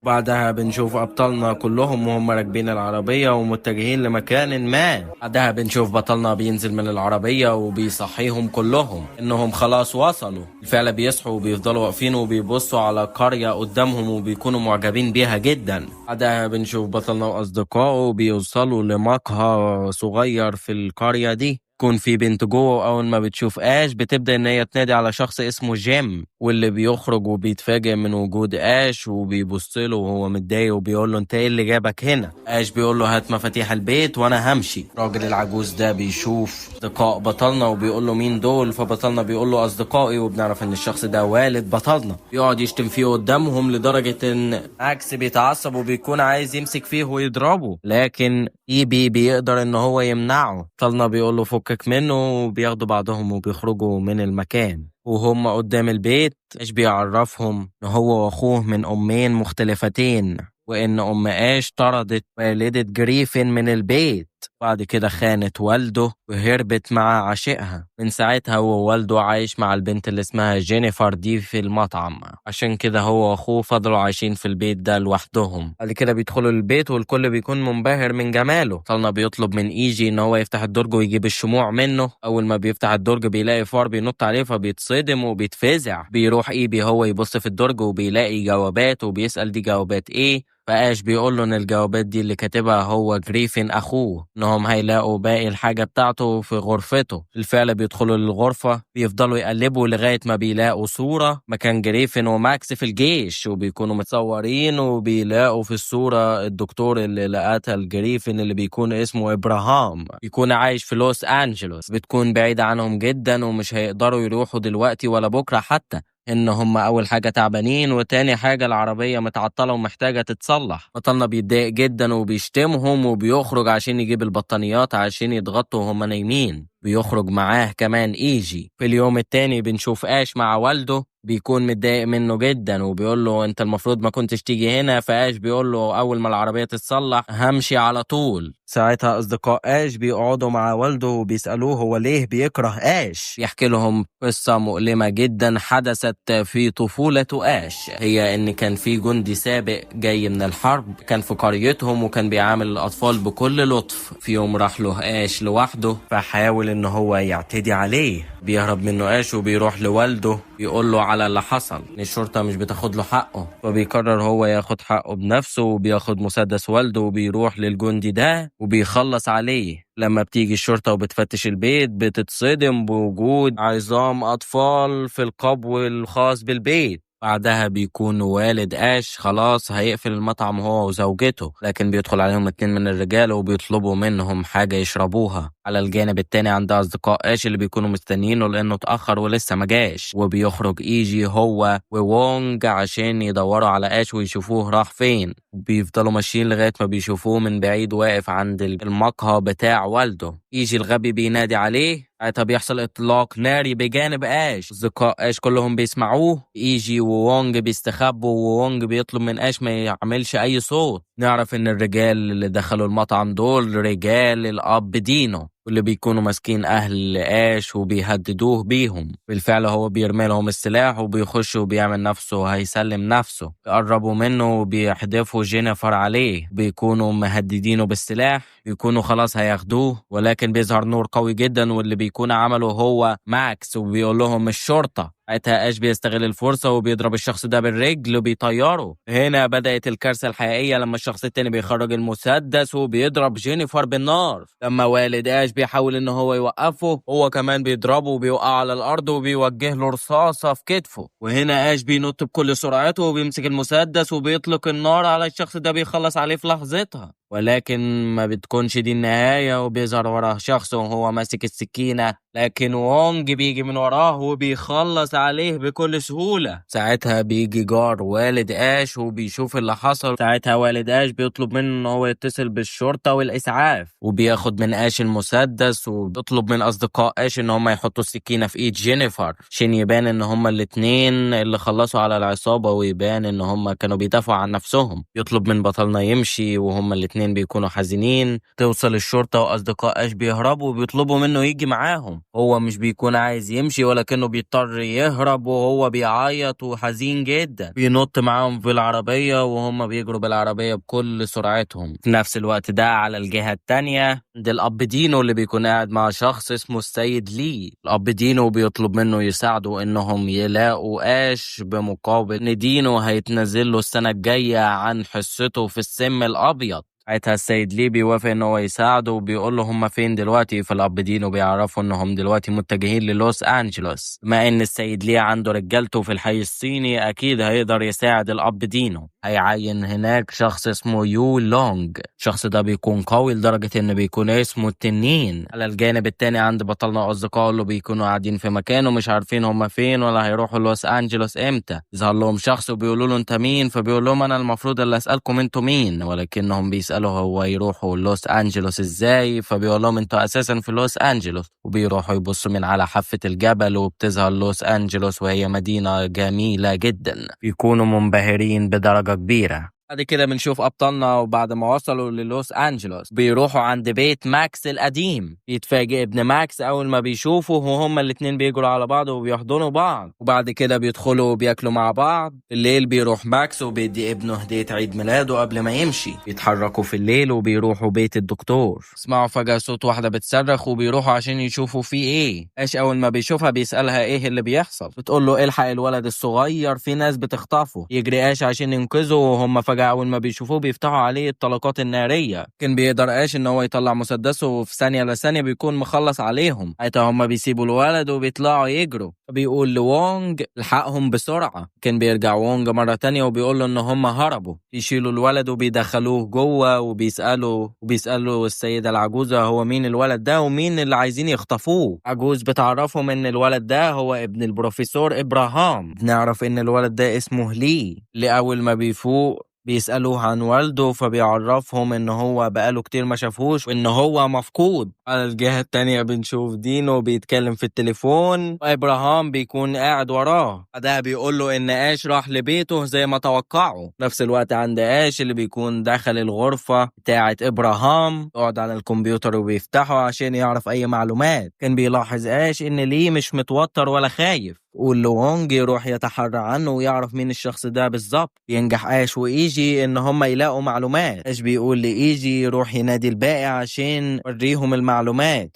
بعدها بنشوف أبطالنا كلهم وهم راكبين العربية ومتجهين لمكان ما. بعدها بنشوف بطلنا بينزل من العربية وبيصحيهم كلهم إنهم خلاص وصلوا. بالفعل بيصحوا وبيفضلوا واقفين وبيبصوا على قرية قدامهم وبيكونوا معجبين بيها جدا. بعدها بنشوف بطلنا وأصدقائه بيوصلوا لمقهى صغير في القرية دي. يكون في بنت جوه، اول ما بتشوف اش بتبدا ان هي تنادي على شخص اسمه جيم، واللي بيخرج وبيتفاجئ من وجود اش وبيبص له وهو متضايق وبيقول له انت ايه اللي جابك هنا. اش بيقول له هات مفاتيح البيت وانا همشي. الراجل العجوز ده بيشوف اصدقاء بطلنا وبيقول له مين دول، فبطلنا بيقول له اصدقائي، وبنعرف ان الشخص ده والد بطلنا. بيقعد يشتم فيه قدامهم لدرجه ان ماكس بيتعصب وبيكون عايز يمسك فيه ويضربه، لكن ايبي بيقدر ان هو يمنعه. بطلنا بيقول له فكك منه، وبياخدوا بعضهم وبيخرجوا من المكان. وهم قدام البيت ايش بيعرفهم ان هو واخوه من امين مختلفتين، وان ام ايش طردت والدة جريفن من البيت. بعد كده خانت والده وهربت مع عشيقها. من ساعتها هو ووالده عايش مع البنت اللي اسمها جينيفر دي في المطعم، عشان كده هو واخوه فضلوا عايشين في البيت ده لوحدهم. بعد كده بيدخلوا البيت والكل بيكون منبهر من جماله. طلنا بيطلب من ايجي ان هو يفتح الدرج ويجيب الشموع منه. اول ما بيفتح الدرج بيلاقي فار بينط عليه فبيتصدم وبيتفزع. بيروح ايبي هو يبص في الدرج وبيلاقي جوابات وبيسأل دي جوابات ايه. فاش بيقول له ان الجوابات دي اللي كاتبها هو جريفن اخوه، انهم هيلاقوا باقي الحاجه بتاعته في غرفته. بالفعل بيدخلوا للغرفه، بيفضلوا يقلبوا لغايه ما بيلاقوا صوره مكان جريفن وماكس في الجيش، وبيكونوا متصورين، وبيلاقوا في الصوره الدكتور اللي قتل جريفن اللي بيكون اسمه ابراهام، بيكون عايش في لوس انجلوس. بتكون بعيده عنهم جدا ومش هيقدروا يروحوا دلوقتي ولا بكره حتى، ان هم اول حاجه تعبانين، وتاني حاجه العربيه متعطله ومحتاجه تتصلح. بطلنا بيتضايق جدا وبيشتمهم وبيخرج عشان يجيب البطانيات عشان يضغطوا وهم نايمين. بيخرج معاه كمان ايجي. في اليوم التاني بنشوف اش مع والده، بيكون متضايق منه جدا وبيقول له انت المفروض ما كنتش تيجي هنا. فاش بيقول له اول ما العربيه تتصلح همشي على طول. ساعتها اصدقاء اش بيقعدوا مع والده وبيسالوه هو ليه بيكره اش. يحكي لهم قصه مؤلمه جدا حدثت في طفوله اش، هي ان كان في جندي سابق جاي من الحرب كان في قريتهم وكان بيعامل الاطفال بكل لطف. في يوم راح له اش لوحده فحاول ان هو يعتدي عليه. بيهرب منه اش وبيروح لوالده بيقول له على اللي حصل، ان الشرطه مش بتاخد له حقه. فبيقرر هو ياخد حقه بنفسه، وبياخد مسدس والده وبيروح للجندي ده وبيخلص عليه. لما بتيجي الشرطة وبتفتش البيت بتتصدم بوجود عظام أطفال في القبو الخاص بالبيت. بعدها بيكون والد اش خلاص هيقفل المطعم هو وزوجته، لكن بيدخل عليهم 2 من الرجال وبيطلبوا منهم حاجة يشربوها. على الجانب التاني عند اصدقاء اش اللي بيكونوا مستنيينه لانه اتأخر ولسه ما جاش. وبيخرج ايجي هو ووونج عشان يدوروا على اش ويشوفوه راح فين. بيفضلوا ماشيين لغاية ما بيشوفوه من بعيد واقف عند المقهى بتاع والده. ايجي الغبي بينادي عليه. ساعتها بيحصل اطلاق ناري بجانب اش. اصدقاء اش كلهم بيسمعوه. ايجي ووونج بيستخبوا ووونج بيطلب من اش ما يعملش اي صوت. نعرف ان الرجال اللي دخلوا المطعم دول رجال الاب دينو، واللي بيكونوا ماسكين اهل اش وبيهددوه بيهم. بالفعل هو بيرمي لهم السلاح وبيخش وبيعمل نفسه هيسلم نفسه. يقربوا منه وبيحدفوا جينيفر عليه، بيكونوا مهددينه بالسلاح، بيكونوا خلاص هياخدوه، ولكن بيظهر نور قوي جدا واللي بيكون عمله هو ماكس وبيقول لهم الشرطة. ساعتها اش بيستغل الفرصة وبيضرب الشخص ده بالرجل وبيطيره. هنا بدأت الكارثة الحقيقية لما الشخص التاني بيخرج المسدس وبيضرب جينيفر بالنار. لما والد اش بيحاول ان هو يوقفه هو كمان بيضربه وبيوقع على الارض وبيوجه له رصاصة في كتفه. وهنا اش بينط بكل سرعته وبيمسك المسدس وبيطلق النار على الشخص ده بيخلص عليه في لحظتها. ولكن ما بتكونش دي النهاية، وبيظهر وراه شخص وهو ماسك السكينة، لكن وونج بيجي من وراه وبيخلص عليه بكل سهولة. ساعتها بيجي جار والد اش وبيشوف اللي حصل. ساعتها والد اش بيطلب منه ان هو يتصل بالشرطة والاسعاف، وبياخد من اش المسدس وبيطلب من اصدقاء اش ان هم يحطوا السكينة في ايد جينيفر عشان يبان ان هم الاتنين اللي خلصوا على العصابة، ويبان ان هم كانوا بيدافعوا عن نفسهم. يطلب من بطلنا يمشي وهم الاتنين الاتنين بيكونوا حزينين. توصل الشرطة واصدقاء اش بيهربوا وبيطلبوا منه يجي معاهم. هو مش بيكون عايز يمشي ولكنه بيضطر يهرب وهو بيعيط وحزين جدا. بينط معاهم في العربية وهم بيجروا بالعربية بكل سرعتهم. في نفس الوقت ده على الجهة التانية ده الأب دينو اللي بيكون قاعد مع شخص اسمه السيد لي. الأب دينو بيطلب منه يساعده إنهم يلاقوا آش بمقابل إن دينو هيتنزل له السنة الجاية عن حصته في السم الأبيض. ساعتها السيد لي بيوافق ان هو يساعده وبيقول له هم فين دلوقتي. فالاب دينو بيعرفوا انهم دلوقتي متجهين للوس انجلوس. بما ان السيد لي عنده رجالته في الحي الصيني اكيد هيقدر يساعد الاب دينو. هيعين هناك شخص اسمه يو لونج. الشخص ده بيكون قوي لدرجة ان بيكون اسمه التنين. على الجانب التاني عند بطلنا اصدقائه اللي بيكونوا قاعدين في مكان ومش عارفين هم فين ولا هيروحوا لوس انجلوس امتى. يظهر لهم شخص وبيقولوا له انت مين؟ فبيقول لهم انا المفروض اللي اسالكم انتوا مين، ولكنهم بيسالوا هو يروحوا لوس انجلوس ازاي. فبيقول لهم انتوا اساسا في لوس انجلوس. وبيروحوا يبصوا من على حافة الجبل وبتظهر لوس انجلوس وهي مدينة جميلة جدا. بيكونوا منبهرين بدرجة كبيرة. بعد كده بنشوف أبطالنا وبعد ما وصلوا للوس أنجلوس بيروحوا عند بيت ماكس القديم. يتفاجئ ابن ماكس أول ما بيشوفه وهما الاتنين بيجروا على بعض وبيحضنوا بعض. وبعد كده بيدخلوا وبياكلوا مع بعض. الليل بيروح ماكس وبيدي ابنه هدية عيد ميلاده قبل ما يمشي. بيتحركوا في الليل وبيروحوا بيت الدكتور. اسمعوا فجأة صوت واحدة بتصرخ وبيروحوا عشان يشوفوا فيه ايه. ايش أول ما بيشوفها بيسألها ايه اللي بيحصل. بتقول له الحق الولد الصغير في ناس بتخطفه. يجري ايش عشان ينقذه وهم فجأة أول ما بيشوفوه بيفتحوا عليه الطلقات النارية. كان بيقدر ايش ان هو يطلع مسدسه وفي ثانية لثانية بيكون مخلص عليهم. حتى هم بيسيبوا الولد وبيطلعوا يجروا. بيقول لوونج الحقهم بسرعة. كان بيرجع وونج مرة تانية وبيقول له ان هم هربوا. يشيلوا الولد وبيدخلوه جوه وبيسألوا السيدة العجوزة هو مين الولد ده ومين اللي عايزين يخطفوه. عجوز بتعرفهم ان الولد ده هو ابن البروفيسور ابراهام. بنعرف ان الولد ده اسمه لي. لأول ما بيفوق بيسألوه عن والده فبيعرفهم ان هو بقاله كتير ما شافوش وان هو مفقود. على الجهة التانية بنشوف دينو بيتكلم في التليفون وابراهام بيكون قاعد وراه. بعدها بيقول له ان اش راح لبيته زي ما توقعوا. نفس الوقت عند اش اللي بيكون دخل الغرفة بتاعة ابراهام يقعد على الكمبيوتر وبيفتحه عشان يعرف اي معلومات. كان بيلاحظ اش ان ليه مش متوتر ولا خايف. واللونج يروح يتحرى عنه ويعرف مين الشخص ده بالظبط. ينجح اش وايجي ان هم يلاقوا معلومات. اش بيقول لايجي يروح ينادي الباقي عشان يوريهم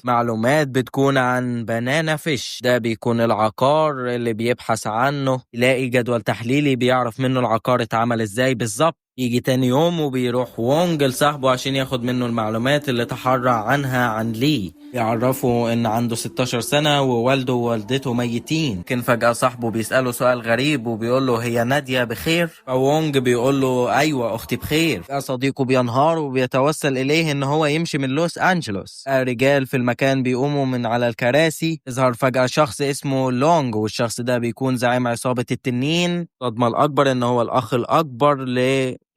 معلومات بتكون عن بنانا فيش. ده بيكون العقار اللي بيبحث عنه. يلاقي جدول تحليلي بيعرف منه العقار اتعمل ازاي بالظبط. يجي تاني يوم وبيروح وونج لصاحبه عشان ياخد منه المعلومات اللي تحرى عنها عن لي. يعرفوا ان عنده 16 سنة ووالده ووالدته ميتين. كان فجأة صاحبه بيسأله سؤال غريب وبيقول له هي نادية بخير؟ فوونج بيقول له ايوه اختي بخير. صديقه بينهار وبيتوسل اليه ان هو يمشي من لوس انجلوس. رجال في المكان بيقوموا من على الكراسي. يظهر فجأة شخص اسمه لونج والشخص ده بيكون زعيم عصابة التنين. الصدمة الاكبر ان هو الاخ الاكبر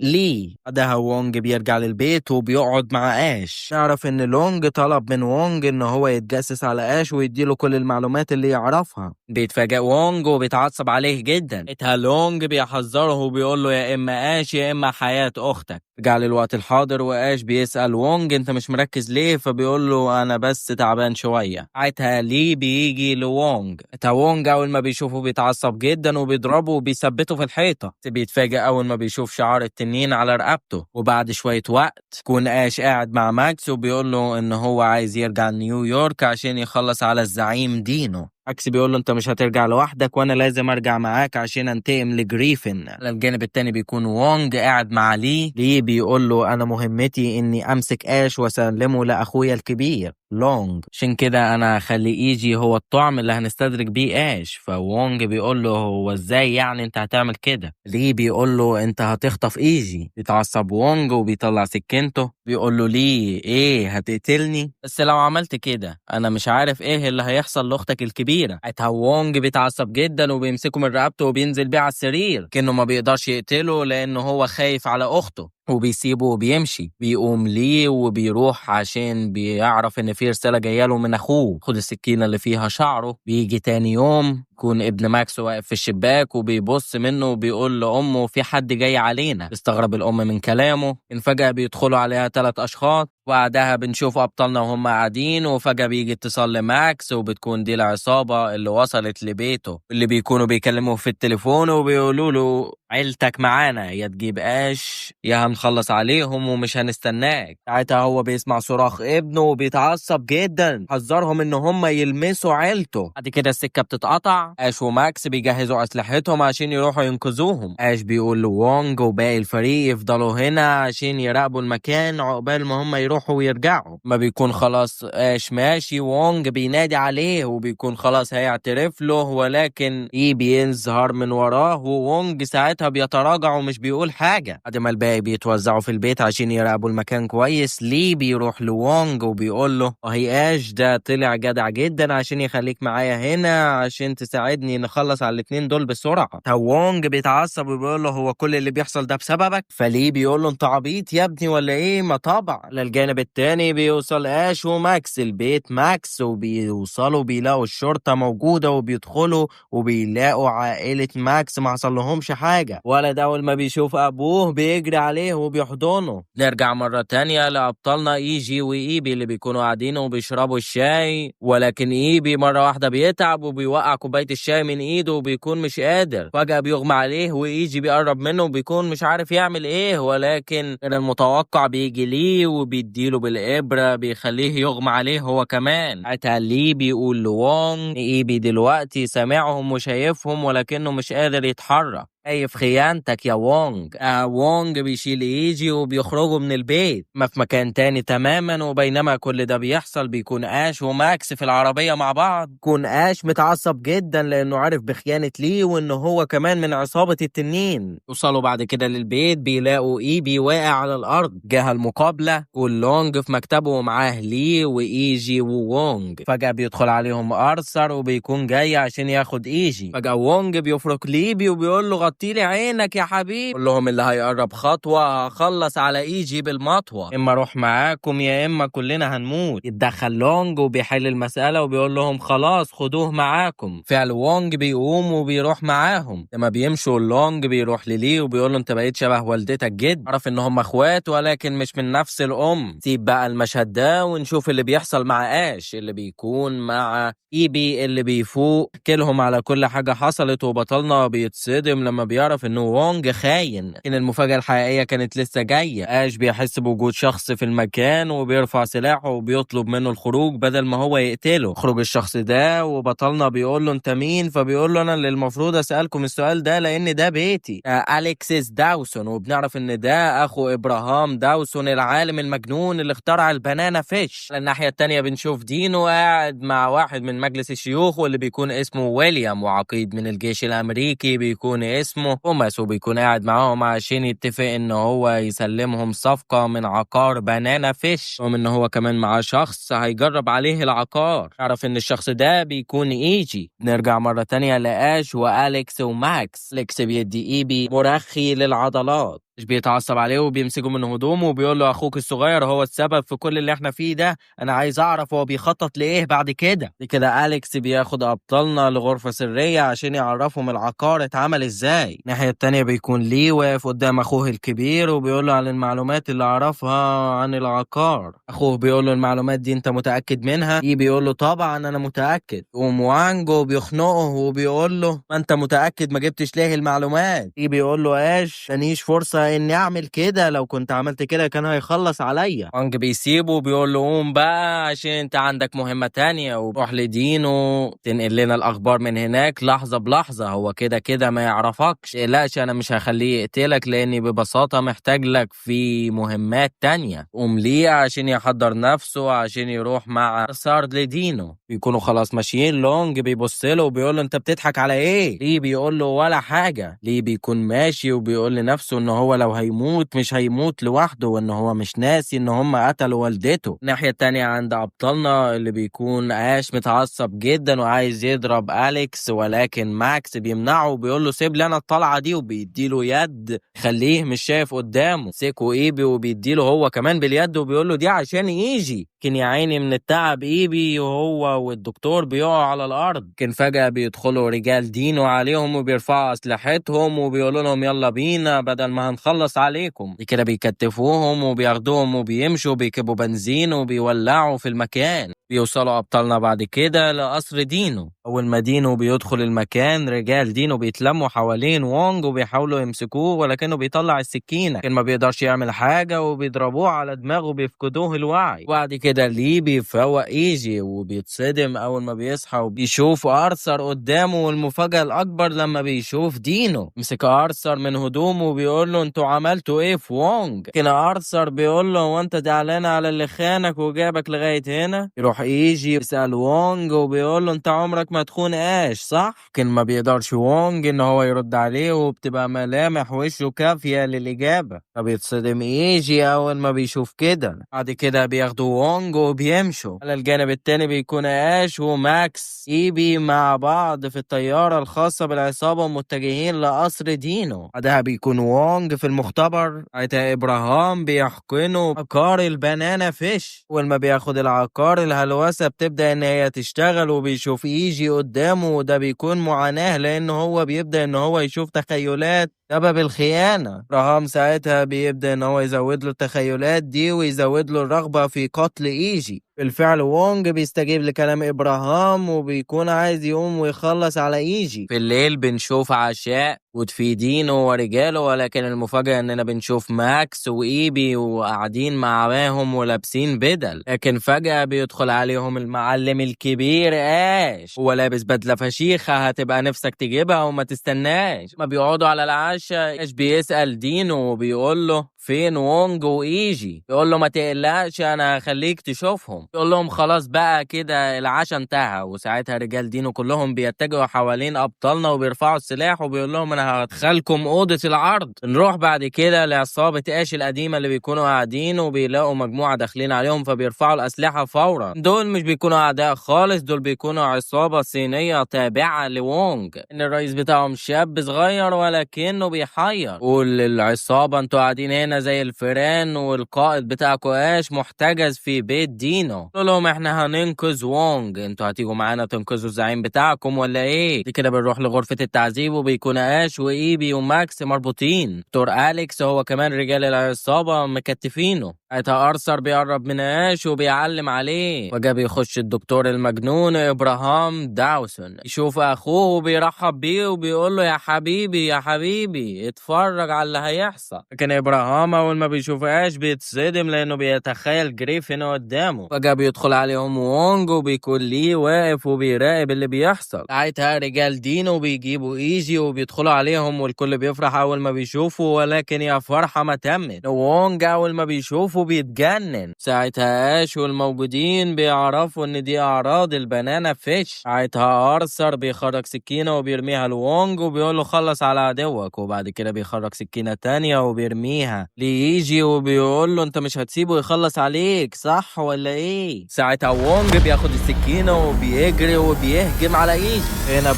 لي. بعدها وونج بيرجع للبيت وبيقعد مع اش. نعرف ان لونج طلب من وونج ان هو يتجسس على اش ويديله كل المعلومات اللي يعرفها. بيتفاجئ وونج وبيتعصب عليه جدا. لونج بيحذره وبيقول له يا اما اش يا اما حياة اختك. رجع للوقت الحاضر واش بيسأل وونج انت مش مركز ليه؟ فبيقول له انا بس تعبان شوية. ساعتها لي بيجي لوونج. وونج اول ما بيشوفه بيتعصب جدا وبيضربه وبيثبته في الحيطة. بيتفاجئ اول ما بيشوف شعار التنين على رقبته. وبعد شوية وقت يكون اش قاعد مع ماكس وبيقول له ان هو عايز يرجع نيويورك عشان يخلص على الزعيم دينو. ماكس بيقول له انت مش هترجع لوحدك وانا لازم ارجع معاك عشان انتقم لجريفن. على الجانب التاني بيكون وونج قاعد مع لي بيقول له انا مهمتي اني امسك اش واسلمه لاخويا الكبير لونج. عشان كده انا هخلي ايجي هو الطعم اللي هنستدرك بيه اش. فوونج بيقول له هو ازاي يعني انت هتعمل كده؟ لي بيقول له انت هتخطف ايجي. بيتعصب وونج وبيطلع سكينته. بيقول له لي ايه هتقتلني؟ بس لو عملت كده انا مش عارف ايه اللي هيحصل لاختك الكبيرة. وونج بيتعصب جدا وبيمسكه من رقبته وبينزل بيه على السرير كأنه ما بيقدرش يقتله لانه هو خايف على اخته. وبيسيبه وبيمشي. بيقوم ليه وبيروح عشان بيعرف ان في رسالة جاية له من اخوه. خد السكينة اللي فيها شعره. بيجي تاني يوم يكون ابن ماكس واقف في الشباك وبيبص منه وبيقول لأمه في حد جاي علينا. تستغرب الأم من كلامه. إن فجأة بيدخلوا عليها 3 أشخاص، وبعدها بنشوف أبطالنا وهم قاعدين، وفجأة بيجي اتصال لماكس وبتكون دي العصابة اللي وصلت لبيته، اللي بيكونوا بيكلموه في التليفون وبيقولوا له عيلتك معانا، يا تجيب قاش يا هنخلص عليهم ومش هنستناك. ساعتها هو بيسمع صراخ ابنه وبيتعصب جدا، حذرهم ان هم يلمسوا عيلته. بعد كده السكة بتتقطع. اش وماكس بيجهزوا اسلحتهم عشان يروحوا ينقذوهم. اش بيقول لوونج وباقي الفريق يفضلوا هنا عشان يراقبوا المكان عقبال ما هم يروحوا ويرجعوا. ما بيكون خلاص اش ماشي، وونج بينادي عليه وبيكون خلاص هيعترف له، ولكن بيظهر من وراه، وونج ساعتها بيتراجع ومش بيقول حاجة. بعد ما الباقي بيتوزعوا في البيت عشان يراقبوا المكان كويس، لي بيروح لوونج وبيقول له اهي اش ده طلع جدع جدا عشان يخليك معايا هنا عشان تساعدني نخلص على الاتنين دول بسرعة. وونج بيتعصب وبيقول له هو كل اللي بيحصل ده بسببك؟ فليه بيقول له انت عبيط يا ابني ولا ايه؟ ما طبعا. للجانب التاني بيوصل اش وماكس البيت ماكس، وبيوصلوا بيلاقوا الشرطة موجودة وبيدخلوا وبيلاقوا عائلة ماكس ما حصل لهمش حاجة. ولد اول ما بيشوف ابوه بيجري عليه وبيحضنه. نرجع مرة تانية لأبطالنا إيجي وإيبي اللي بيكونوا قاعدين وبيشربوا الشاي، ولكن إيبي مرة واحدة بيتعب وبيوقع كوباية الشاي من إيده وبيكون مش قادر. فجأة بيغمى عليه وإيجي بيقرب منه وبيكون مش عارف يعمل إيه، ولكن من المتوقع بيجي ليه وبيديله بالإبرة بيخليه يغمى عليه هو كمان. ساعتها ليه بيقول لوونج إيبي دلوقتي سامعهم وشايفهم ولكنه مش قادر يتحرك. شايف خيانتك يا وونج. وونج بيشيل ايجي وبيخرجوا من البيت ما في مكان تاني تماما. وبينما كل ده بيحصل بيكون اش وماكس في العربية مع بعض. يكون اش متعصب جدا لانه عارف بخيانة ليه وانه هو كمان من عصابة التنين. يوصلوا بعد كده للبيت بيلاقوا ايبي واقع على الارض. جهة المقابلة واللونج في مكتبه ومعاه ليه وايجي ووونج. فجأة بيدخل عليهم ارثر وبيكون جاي عشان ياخد ايجي. فجأة وونج بيفرك ليبي وبيقول له غطيلي عينك يا حبيبي. قول لهم اللي هيقرب خطوة هخلص على ايجي بالمطوة، اما اروح معاكم يا اما كلنا هنموت. يتدخل لونج وبيحل المسألة وبيقول لهم خلاص خدوه معاكم. فعل وونج بيقوم وبيروح معاهم. لما بيمشوا لونج بيروح لليه وبيقول له انت بقيت شبه والدتك جد. عرف ان هم اخوات ولكن مش من نفس الام. سيب بقى المشهد ده ونشوف اللي بيحصل مع اش اللي بيكون مع ايبي اللي بيفوق كلهم على كل حاجة حصلت. وبطلنا بيتصدم لما بيعرف انه وونج خاين. ان المفاجأة الحقيقية كانت لسه جاية. اش بيحس بوجود شخص في المكان وبيرفع سلاحه وبيطلب منه الخروج بدل ما هو يقتله. خروج الشخص ده وبطلنا بيقول له انت مين؟ فبيقول له انا اللي المفروض اسألكم السؤال ده لان ده بيتي. أليكسيس داوسون. وبنعرف ان ده اخو ابراهام داوسون العالم المجنون اللي اخترع البنانا فيش. على الناحية التانية بنشوف دينو قاعد مع واحد من مجلس الشيوخ واللي بيكون اسمه ويليام، وعقيد من الجيش الامريكي بيكون اسمه توماس، وبيكون قاعد معاهم عشان يتفق ان هو يسلمهم صفقة من عقار بنانا فيش، ومن ان هو كمان معاه شخص هيجرب عليه العقار. عرف ان الشخص ده بيكون ايجي. نرجع مرة تانية لآش وأليكس وماكس. أليكس بيدي ايبي مرخي للعضلات، مش بيتعصب عليه وبيمسكه من هدومه وبيقول له اخوك الصغير هو السبب في كل اللي احنا فيه ده، انا عايز اعرف هو بيخطط لايه بعد كده. أليكس بياخد ابطالنا لغرفة سرية عشان يعرفهم العقار اتعمل ازاي. الناحية التانية بيكون ليه واقف قدام اخوه الكبير وبيقول له عن المعلومات اللي عرفها عن العقار. اخوه بيقول له المعلومات دي انت متأكد منها؟ ليه بيقول له طبعا انا متأكد. وموانجو بيخنقه وبيقول له ما انت متأكد ما جبتش ليه المعلومات؟ ليه بيقول له ايش تانيش فرصة اني اعمل كده، لو كنت عملت كده كان هيخلص عليا. وانج بيسيبه وبيقول له قوم بقى عشان انت عندك مهمة تانية، وروح لدينو تنقل لنا الاخبار من هناك لحظة بلحظة. هو كده كده ما يعرفكش، متقلقش انا مش هخليه يقتلك لاني ببساطة محتاج لك في مهمات تانية. قوم ليه عشان يحضر نفسه عشان يروح مع سارد لدينو. بيكونوا خلاص ماشيين. لونج بيبص له وبيقول له انت بتضحك على ايه؟ ليه بيقول له ولا حاجة. ليه بيكون ماشي وبيقول لنفسه ان هو لو هيموت مش هيموت لوحده، وان هو مش ناسي ان هم قتلوا والدته. الناحية التانية عند ابطالنا اللي بيكون اش متعصب جدا وعايز يضرب اليكس، ولكن ماكس بيمنعه وبيقول له سيب لي انا الطلعة دي، وبيديله يد خليه مش شايف قدامه. سيكو ايبي وبيديله هو كمان باليد وبيقول له دي عشان يجي. كان يا عيني من التعب ايبي وهو والدكتور بيقعوا على الارض. كان فجأة بيدخلوا رجال دينو عليهم وبيرفعوا اسلحتهم وبيقولوا لهم يلا بينا بدل ما هنخلص عليكم. دي كده بيكتفوهم وبياخدوهم وبيمشوا بيكبوا بنزين وبيولعوا في المكان. بيوصلوا أبطالنا بعد كده لقصر دينو. أول ما دينو بيدخل المكان رجال دينو بيتلموا حوالين وونج وبيحاولوا يمسكوه، ولكنه بيطلع السكينة. كان ما بيقدرش يعمل حاجة وبيضربوه على دماغه بيفقدوه الوعي. بعد كده لي بيفوق ايجي وبيتصدم أول ما بيصحى وبيشوف أرثر قدامه، والمفاجأة الأكبر لما بيشوف دينو. مسك أرثر من هدومه وبيقول له انتوا عملتوا ايه في وونج؟ كان أرثر بيقول له وانت زعلان على اللي خانك وجابك لغاية هنا؟ يروح يجي يسأل وونج وبيقول له انت عمرك ما تخون اش صح؟ كان ما بيقدرش وونج ان هو يرد عليه وبتبقى ملامح وشه كافية للإجابة. فبيتصدم يجي اول ما بيشوف كده. بعد كده بياخدوا وونج وبيمشوا. على الجانب التاني بيكون اش وماكس ايبي مع بعض في الطيارة الخاصة بالعصابة ومتجهين لقصر دينو. بعدها بيكون وونج في المختبر. ساعتها ابراهام بيحقنوا عقار البنانا فيش. اول ما بياخد العقار الهلوسة بتبدأ ان هي تشتغل وبيشوف يجي قدامه، وده بيكون معاناة لان هو بيبدأ ان هو يشوف تخيلات سبب الخيانة. ابراهام ساعتها بيبدأ ان هو يزود له التخيلات دي ويزود له الرغبة في قتل ايجي. بالفعل وونج بيستجيب لكلام ابراهام وبيكون عايز يقوم ويخلص على ايجي. في الليل بنشوف عشاء وتفيدينو ورجاله، ولكن المفاجأة اننا بنشوف ماكس وايبي وقاعدين معاهم ولابسين بدل. لكن فجأة بيدخل عليهم المعلم الكبير اش، هو لابس بدلة فشيخة هتبقى نفسك تجيبها وما تستناش. ما بيقعدوا على العشاء اش بيسأل دينو وبيقول له فين وونج وايجي؟ بيقول له ما تقلقش انا هخليك تشوفهم. يقول لهم خلاص بقى كده العشاء انتهى. وساعتها رجال دينو كلهم بيتجهوا حوالين ابطالنا وبيرفعوا السلاح وبيقول لهم انا هدخلكم اوضه العرض. نروح بعد كده لعصابه اش القديمه اللي بيكونوا قاعدين وبيلاقوا مجموعه داخلين عليهم فبيرفعوا الاسلحه فورا. دول مش بيكونوا اعداء خالص، دول بيكونوا عصابه صينيه تابعه لوونج. ان الرئيس بتاعهم شاب صغير ولكنه بيحير. والعصابه انتوا قاعدين هنا زي الفيران والقائد بتاعكوا اش محتجز في بيت دينو. قالوا لهم احنا هننقذ وونج، انتوا هتيجوا معانا تنقذوا الزعيم بتاعكم ولا ايه؟ دي كده بنروح لغرفة التعذيب وبيكون اش وايبي وماكس مربوطين. دكتور اليكس هو كمان رجال العصابة مكتفينه. ساعتها ارثر بيقرب من اش وبيعلم عليه، وجا بيخش الدكتور المجنون ابراهام داوسون يشوف اخوه وبيرحب بيه وبيقول له يا حبيبي يا حبيبي اتفرج على اللي هيحصل. لكن ابراهام اول ما بيشوف اش بيتصدم لانه بيتخيل جريفين قدامه. وجا بيدخل عليهم وونج وبيكون ليه واقف وبيراقب اللي بيحصل. ساعتها رجال دينو بيجيبوا ايجي وبيدخلوا عليهم والكل بيفرح اول ما بيشوفوا، ولكن يا فرحة ما تمت. وونج اول ما بيشوفه بيتجنن. ساعتها اش والموجودين بيعرفوا ان دي اعراض البنانا فيش. ساعتها ارثر بيخرج سكينة وبيرميها لوونج وبيقول له خلص على عدوك، وبعد كده بيخرج سكينة تانية وبيرميها ليجي وبيقول له انت مش هتسيبه يخلص عليك صح ولا ايه؟ ساعتها وونج بياخد السكينة وبيجري وبيهجم على ايجي. هنا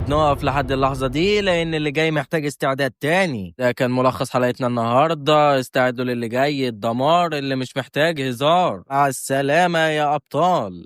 نقف لحد اللحظة دي لأن اللي جاي محتاج استعداد تاني. ده كان ملخص حلقتنا النهاردة، استعدوا للي جاي الدمار اللي مش محتاج هزار. مع السلامة يا أبطال.